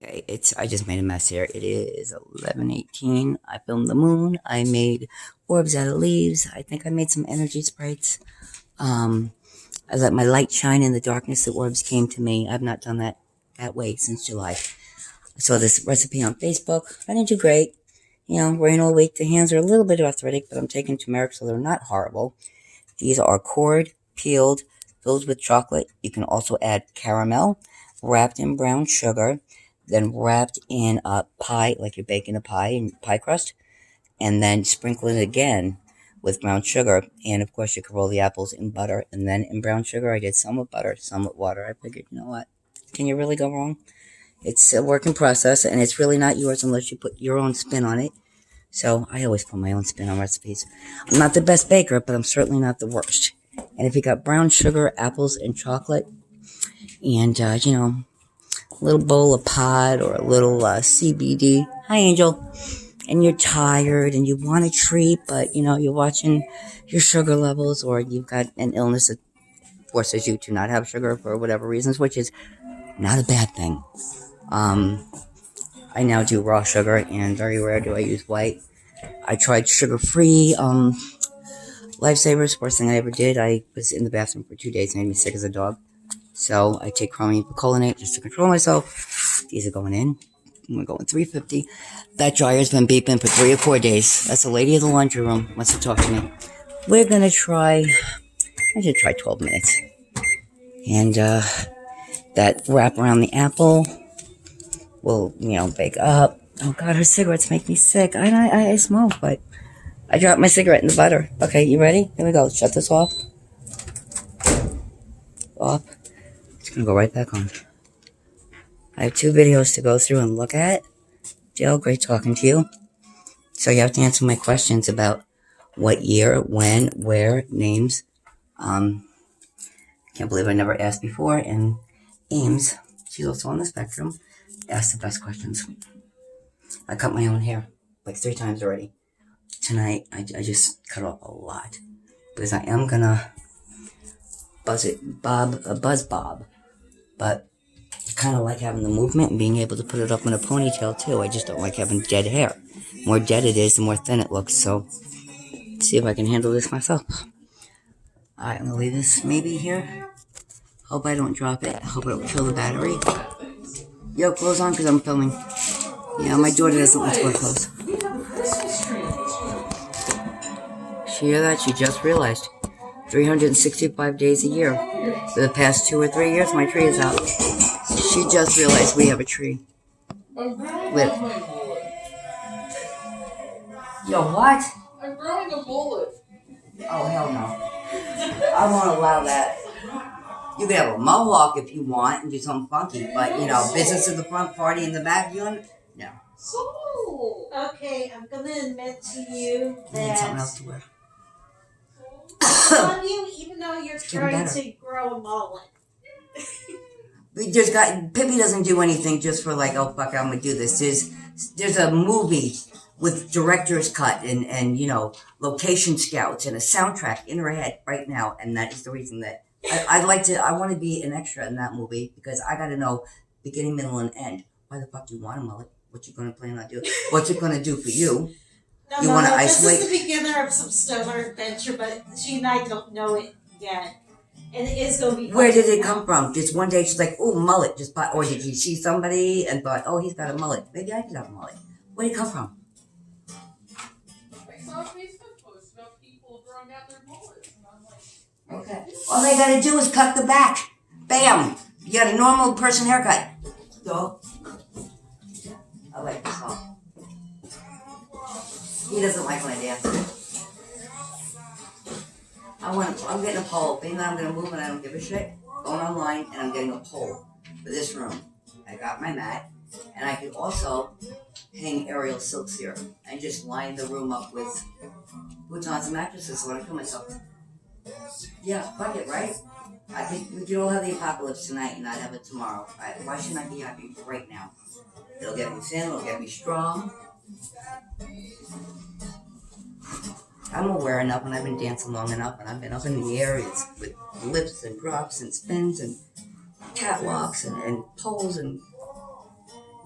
Okay, I just made a mess here. It is 11:18. I filmed the moon. I made orbs out of leaves. I think I made some energy sprites. Um, I let my light shine in the darkness. The orbs came to me. I've not done that way since July. I saw this recipe on Facebook. I didn't do great. Rain all week. The hands are a little bit arthritic, but I'm taking turmeric, so they're not horrible. These are cored, peeled, filled with chocolate. You can also add caramel, wrapped in brown sugar, then wrapped in a pie, like you're baking a pie in pie crust, and then sprinkle it again with brown sugar. And of course, you can roll the apples in butter and then in brown sugar. I did some with butter, some with water. I figured, you know what? Can you really go wrong? It's a work in process, and it's really not yours unless you put your own spin on it. So I always put my own spin on recipes. I'm not the best baker, but I'm certainly not the worst. And if you got brown sugar, apples, and chocolate, and, a little bowl of pod or a little CBD. Hi, Angel. And you're tired and you want a treat, but, you're watching your sugar levels, or you've got an illness that forces you to not have sugar for whatever reasons, which is not a bad thing. I now do raw sugar, and very rare do I use white. I tried sugar-free Lifesavers. First thing I ever did, I was in the bathroom for 2 days. It made me sick as a dog. So I take chromium picolinate just to control myself. These are going in. I'm going 350. That dryer's been beeping for 3 or 4 days. That's the lady of the laundry room wants to talk to me. We're going to try, I should try 12 minutes. And that wrap around the apple will, bake up. Oh God, her cigarettes make me sick. I smoke, but I dropped my cigarette in the butter. Okay, you ready? Here we go. Shut this off. Off. It's going to go right back on. I have 2 videos to go through and look at. Jill, great talking to you. So you have to answer my questions about what year, when, where, names. Can't believe I never asked before. And Aames, she's also on the spectrum, asked the best questions. I cut my own hair like 3 times already. Tonight, I just cut off a lot. Because I am gonna buzz bob. But I kind of like having the movement and being able to put it up in a ponytail too. I just don't like having dead hair. The more dead it is, the more thin it looks. So, let's see if I can handle this myself. Alright, I'm gonna leave this maybe here. Hope I don't drop it. Hope it don't kill the battery. Yo, clothes on because I'm filming. Yeah, my daughter doesn't like to wear clothes. She hear that? She just realized. 365 days a year. For the past 2 or 3 years, my tree is out. She just realized we have a tree. Live. Yo, what? I'm growing a mullet. Oh, hell no. I won't allow that. You can have a mohawk if you want and do something funky, but, business in the front, party in the back, no. So, okay, I'm going to admit to you I need something that else to wear. on you, even though you're trying to grow a mullet. Pippi doesn't do anything just for like, oh fuck, I'm gonna do this. There's a movie with director's cut and location scouts and a soundtrack in her head right now, and that is the reason that I want to be an extra in that movie, because I gotta know beginning, middle, and end. Why the fuck do you want a mullet? What you gonna plan on doing? What's it gonna do for you? No, isolate? This is the beginner of some stoner adventure, but she and I don't know it yet. And it is going to be. Where did it come from? Just one day she's like, oh, mullet. Or did you see somebody and thought, oh, he's got a mullet. Maybe I could have a mullet. Where did it come from? I saw a Facebook post about people growing out their mullets, and I'm like, okay. All they gotta do is cut the back. Bam! You got a normal person haircut. So, I like this song. He doesn't like when I dance. I'm getting a pole. Being that I'm gonna move and I don't give a shit. Going online and I'm getting a pole for this room. I got my mat, and I could also hang aerial silks here and just line the room up with futons and mattresses so I don't kill myself. Yeah, fuck it, right? I think we can all have the apocalypse tonight and not have it tomorrow. Why shouldn't I be happy right now? It'll get me thin, it'll get me strong. I'm aware enough, and I've been dancing long enough, and I've been up in the areas with lifts and drops and spins and catwalks and poles and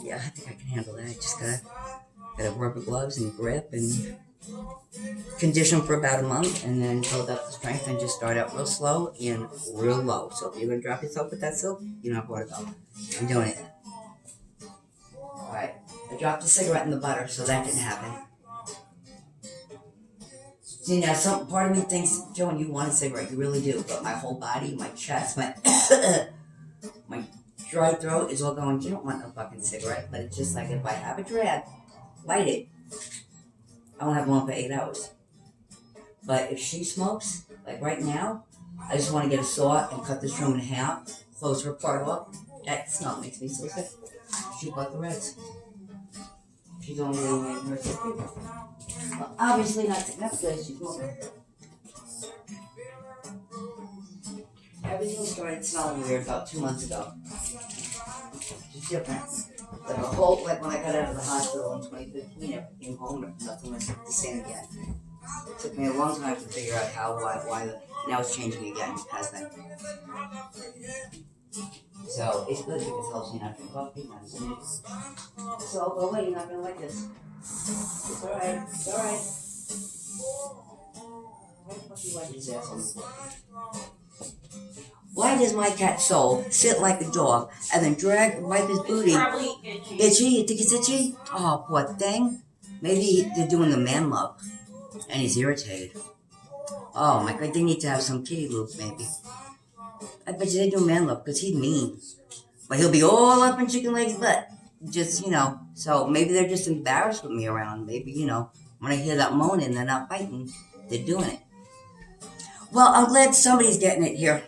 Yeah, I think I can handle that. I just gotta rubber gloves and grip and condition for about a month, and then build up the strength and just start out real slow and real low. So if you're gonna drop yourself with that silk, you know where to go. I'm doing it. Alright. I dropped a cigarette in the butter, so that didn't happen. See, now some part of me thinks, Joan, you want a cigarette, you really do, but my whole body, my chest, my my dry throat is all going, you don't want no fucking cigarette. But it's just like, if I have a drag, light it. I won't have one for 8 hours. But if she smokes, like right now, I just want to get a saw and cut this room in half, close her part off. That smell makes me so sick. She bought the reds. She's only making her sick people. Well, obviously not sick. That's good. She's smoking. Everything started smelling weird about 2 months ago. It's different. Like a whole, like when I got out of the hospital in 2015, I came home, nothing was the same again. It took me a long time to figure out how, why, now it's changing again. It has been. So it's good because it helps me not drink coffee. So go away, you're not gonna like this. It's alright, it's alright. Why the fuck do you like this asshole? Why does my cat Soul sit like a dog and then wipe his booty? Probably itchy. Itchy? You think it's itchy? Oh, poor thing. Maybe they're doing the man love and he's irritated. Oh my god, they need to have some kitty lube maybe. I bet you they do man love because he's mean. But he'll be all up in Chicken Leg's butt. Just, so maybe they're just embarrassed with me around. Maybe, when I hear that moaning, they're not fighting. They're doing it. Well, I'm glad somebody's getting it here.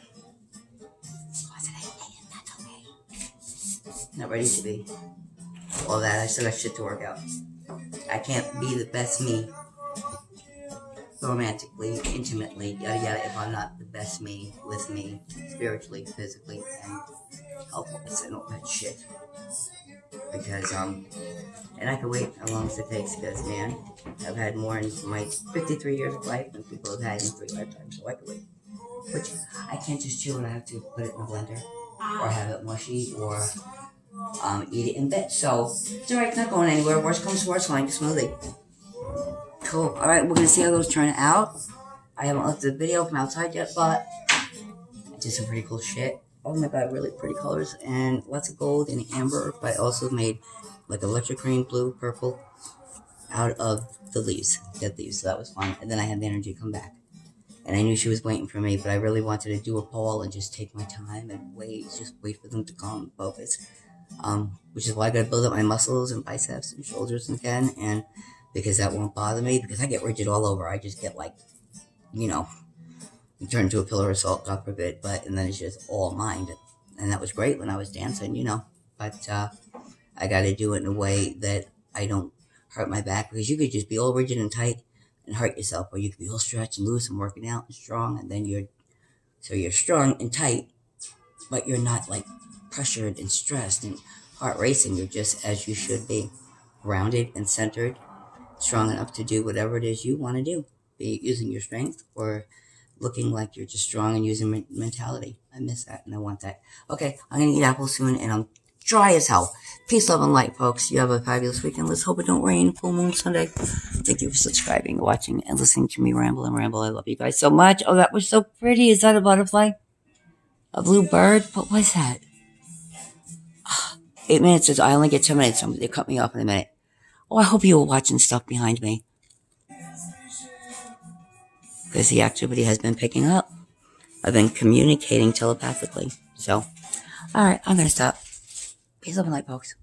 Not ready to be. All that, I still got shit to work out. I can't be the best me. Romantically, intimately, yada yada, if I'm not the best me with me, spiritually, physically, and health-wise, and all that shit. Because, and I can wait how long it takes, because, man, I've had more in my 53 years of life than people have had in 3 lifetimes, so I can wait. Which, I can't just chew it, I have to put it in a blender, or have it mushy, or eat it in bed. So, it's alright, it's not going anywhere. Worst comes to worst, I'll make a smoothie. Cool. Alright, we're going to see how those turn out. I haven't looked at the video from outside yet, but I did some pretty cool shit. Oh my god, really pretty colors, and lots of gold and amber, but I also made like electric green, blue, purple out of the leaves, dead leaves, so that was fun. And then I had the energy come back. And I knew she was waiting for me, but I really wanted to do a poll and just take my time and just wait for them to come and focus. Which is why I gotta build up my muscles and biceps and shoulders again, and because that won't bother me, because I get rigid all over. I just get like, turn into a pillar of salt, God forbid, and then it's just all mind. And that was great when I was dancing, but I gotta do it in a way that I don't hurt my back, because you could just be all rigid and tight and hurt yourself, or you could be all stretched and loose and working out and strong, and then you're strong and tight, but you're not like pressured and stressed and heart racing. You're just as you should be, grounded and centered, strong enough to do whatever it is you want to do, be it using your strength or looking like you're just strong and using mentality. I miss that and I want that. Okay, I'm gonna eat apples soon and I'm dry as hell. Peace, love, and light, folks. You have a fabulous weekend. Let's hope it don't rain. Full moon Sunday. Thank you for subscribing, watching, and listening to me ramble and ramble. I love you guys so much. Oh, that was so pretty. Is that a butterfly? A blue bird? What was that? 8 minutes is, I only get 10 minutes. They cut me off in a minute. Oh, I hope you were watching stuff behind me, because the activity has been picking up. I've been communicating telepathically. So, alright, I'm going to stop. Peace, love, and light, folks.